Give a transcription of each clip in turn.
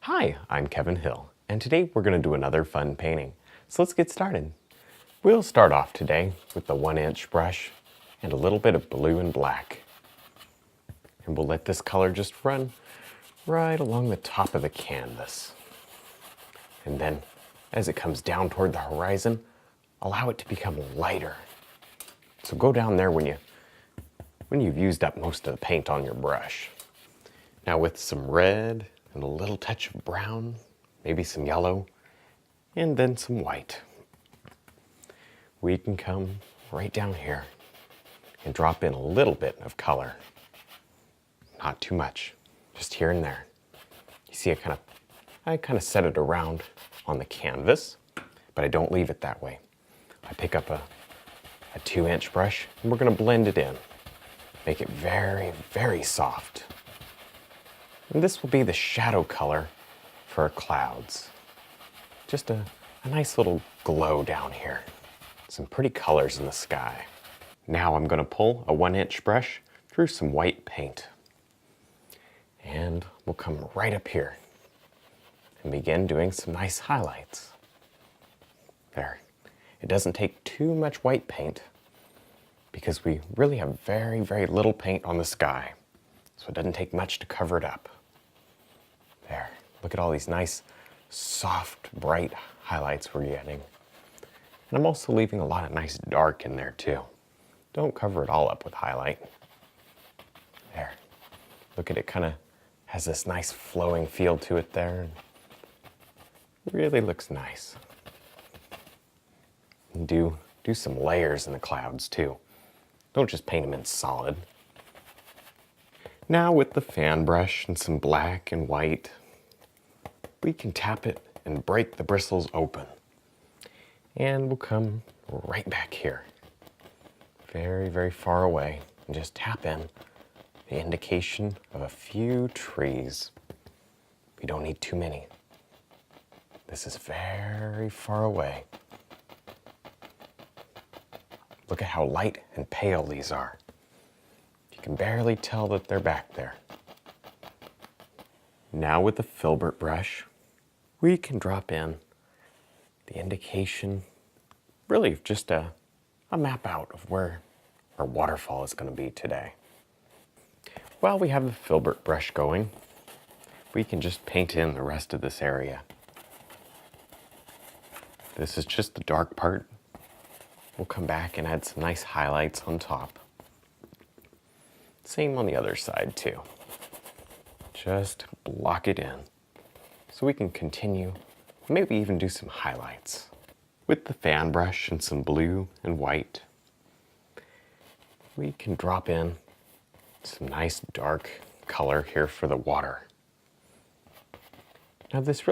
Hi, I'm Kevin Hill, and today we're going to do another fun painting. So let's get started. We'll start off today with the 1-inch brush and a little bit of blue and black. And we'll let this color just run right along the top of the canvas. And then, as it comes down toward the horizon, allow it to become lighter. So go down there when you've used up most of the paint on your brush. Now with some red and a little touch of brown, maybe some yellow, and then some white, we can come right down here and drop in a little bit of color. Not too much, just here and there. You see, I kind of set it around on the canvas, but I don't leave it that way. I pick up a 2-inch brush and we're going to blend it in. Make it very, very soft. And this will be the shadow color for our clouds. Just a nice little glow down here. Some pretty colors in the sky. Now I'm going to pull a 1-inch brush through some white paint. And we'll come right up here and begin doing some nice highlights. There. It doesn't take too much white paint because we really have very, very little paint on the sky. So it doesn't take much to cover it up. There. Look at all these nice, soft, bright highlights we're getting. And I'm also leaving a lot of nice dark in there too. Don't cover it all up with highlight. There. Look at it, kind of has this nice flowing feel to it there. It really looks nice. And do some layers in the clouds too. Don't just paint them in solid. Now with the fan brush and some black and white, we can tap it and break the bristles open. And we'll come right back here, very, very far away, and just tap in the indication of a few trees. We don't need too many. This is very far away. Look at how light and pale these are. You can barely tell that they're back there. Now with the filbert brush, we can drop in the indication, really just a map out of where our waterfall is going to be today. While we have the filbert brush going, we can just paint in the rest of this area. This is just the dark part. We'll come back and add some nice highlights on top. Same on the other side too. Just block it in so we can continue, maybe even do some highlights. With the fan brush and some blue and white, we can drop in some nice dark color here for the water. Now this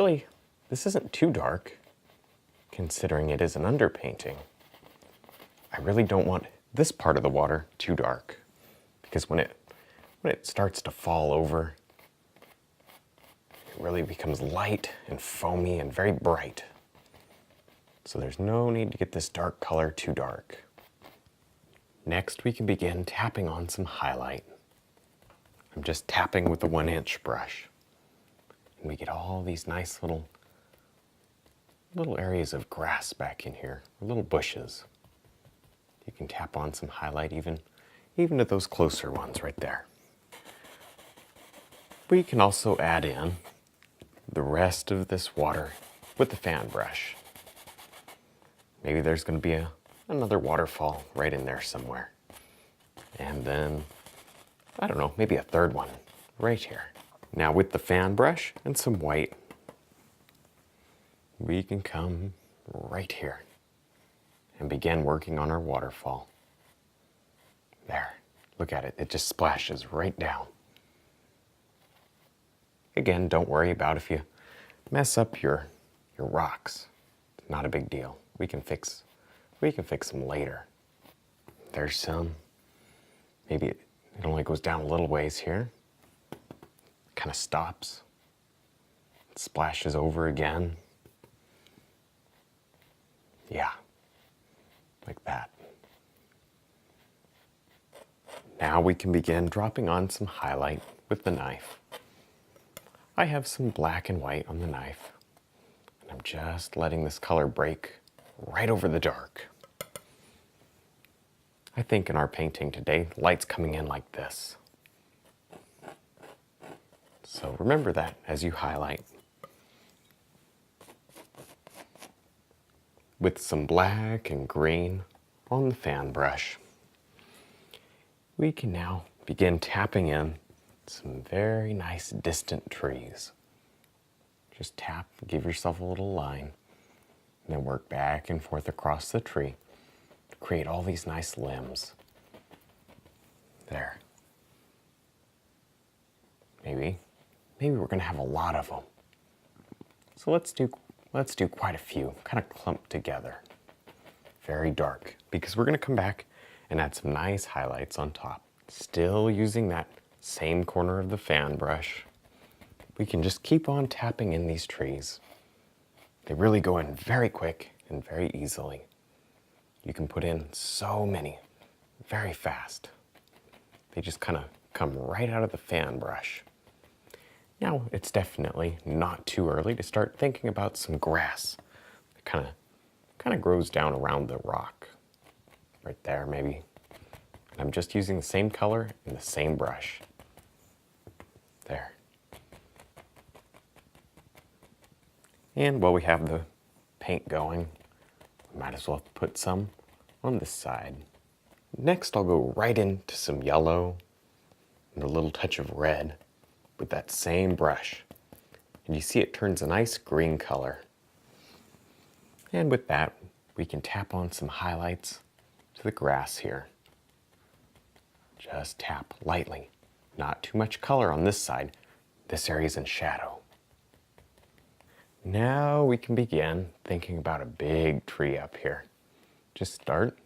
isn't too dark, considering it is an underpainting. I really don't want this part of the water too dark, because when it starts to fall over, it really becomes light and foamy and very bright. So there's no need to get this dark color too dark. Next, we can begin tapping on some highlight. I'm just tapping with the 1-inch brush. And we get all these nice little areas of grass back in here, or little bushes. You can tap on some highlight even to those closer ones right there. We can also add in the rest of this water with the fan brush. Maybe there's going to be another waterfall right in there somewhere. And then, I don't know, maybe a third one right here. Now with the fan brush and some white, we can come right here and begin working on our waterfall. There, look at it, it just splashes right down. Again, don't worry about if you mess up your rocks. It's not a big deal. We can fix them later. There's some. Maybe it only goes down a little ways here. Kind of stops. It splashes over again. Yeah, like that. Now we can begin dropping on some highlight with the knife. I have some black and white on the knife, and I'm just letting this color break right over the dark. I think in our painting today, light's coming in like this. So remember that as you highlight. With some black and green on the fan brush, we can now begin tapping in some very nice distant trees. Just tap, give yourself a little line, and then work back and forth across the tree to create all these nice limbs. There. Maybe we're gonna have a lot of them. So let's do quite a few, kind of clumped together. Very dark, because we're gonna come back and add some nice highlights on top. Still using that same corner of the fan brush. We can just keep on tapping in these trees. They really go in very quick and very easily. You can put in so many very fast. They just kind of come right out of the fan brush. Now, it's definitely not too early to start thinking about some grass that kind of grows down around the rock. Right there, maybe. And I'm just using the same color and the same brush. There. And while we have the paint going, we might as well put some on this side. Next, I'll go right into some yellow and a little touch of red with that same brush. And you see it turns a nice green color. And with that, we can tap on some highlights to the grass here. Just tap lightly. Not too much color on this side. This area's in shadow. Now we can begin thinking about a big tree up here. Just start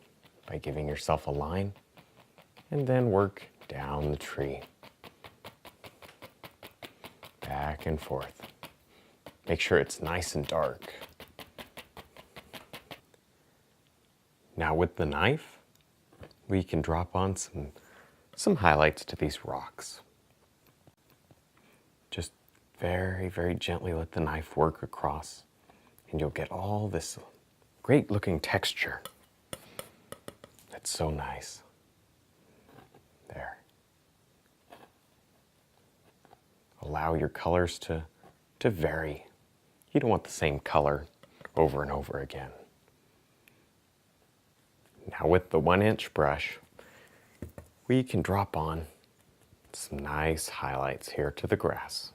by giving yourself a line and then work down the tree. Back and forth. Make sure it's nice and dark. Now with the knife, we can drop on some highlights to these rocks. Just very, very gently let the knife work across, and you'll get all this great looking texture. That's so nice. There. Allow your colors to vary. You don't want the same color over and over again. Now with the 1-inch brush, we can drop on some nice highlights here to the grass.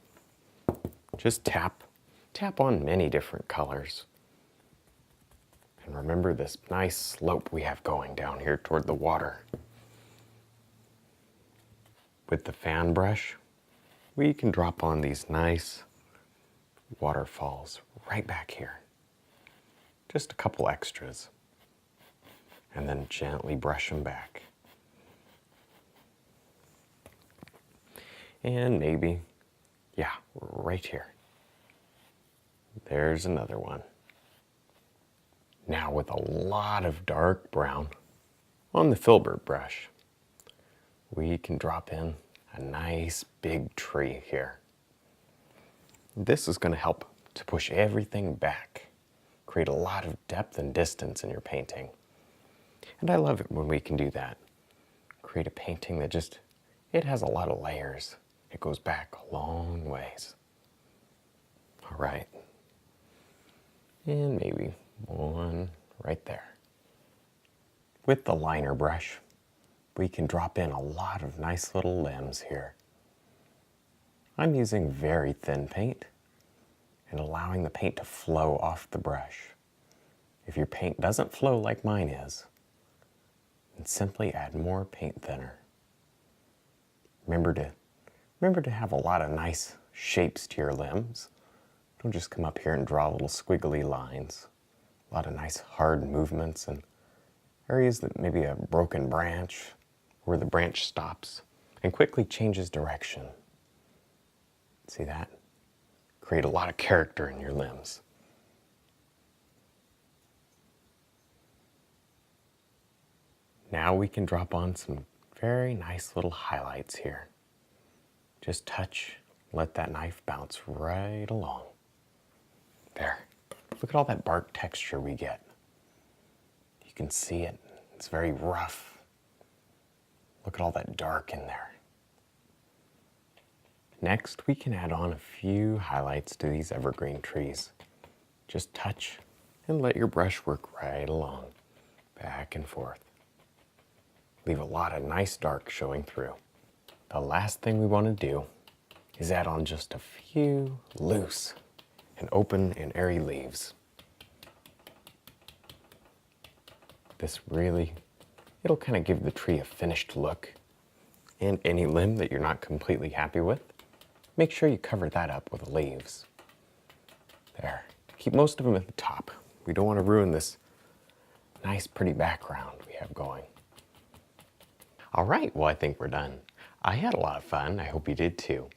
Just tap on many different colors. And remember this nice slope we have going down here toward the water. With the fan brush, we can drop on these nice waterfalls right back here. Just a couple extras. And then gently brush them back. And maybe, yeah, right here. There's another one. Now with a lot of dark brown on the filbert brush, we can drop in a nice big tree here. This is going to help to push everything back, create a lot of depth and distance in your painting. And I love it when we can do that. Create a painting that it has a lot of layers. It goes back a long ways. All right. And maybe one right there. With the liner brush, we can drop in a lot of nice little limbs here. I'm using very thin paint and allowing the paint to flow off the brush. If your paint doesn't flow like mine is, then simply add more paint thinner. Remember to have a lot of nice shapes to your limbs. Don't just come up here and draw little squiggly lines. A lot of nice hard movements and areas that maybe a broken branch where the branch stops and quickly changes direction. See that? Create a lot of character in your limbs. Now we can drop on some very nice little highlights here. Just touch Let that knife bounce right along. There. Look at all that bark texture we get. You can see it. It's very rough. Look at all that dark in there. Next, we can add on a few highlights to these evergreen trees. Just touch and let your brush work right along, back and forth. Leave a lot of nice dark showing through. The last thing we want to do is add on just a few loose and open and airy leaves. This really, it'll kind of give the tree a finished look. And any limb that you're not completely happy with, make sure you cover that up with leaves. There. Keep most of them at the top. We don't want to ruin this nice pretty background we have going. All right, well, I think we're done. I had a lot of fun. I hope you did too.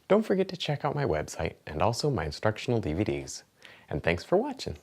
Don't forget to check out my website and also my instructional DVDs. And thanks for watching.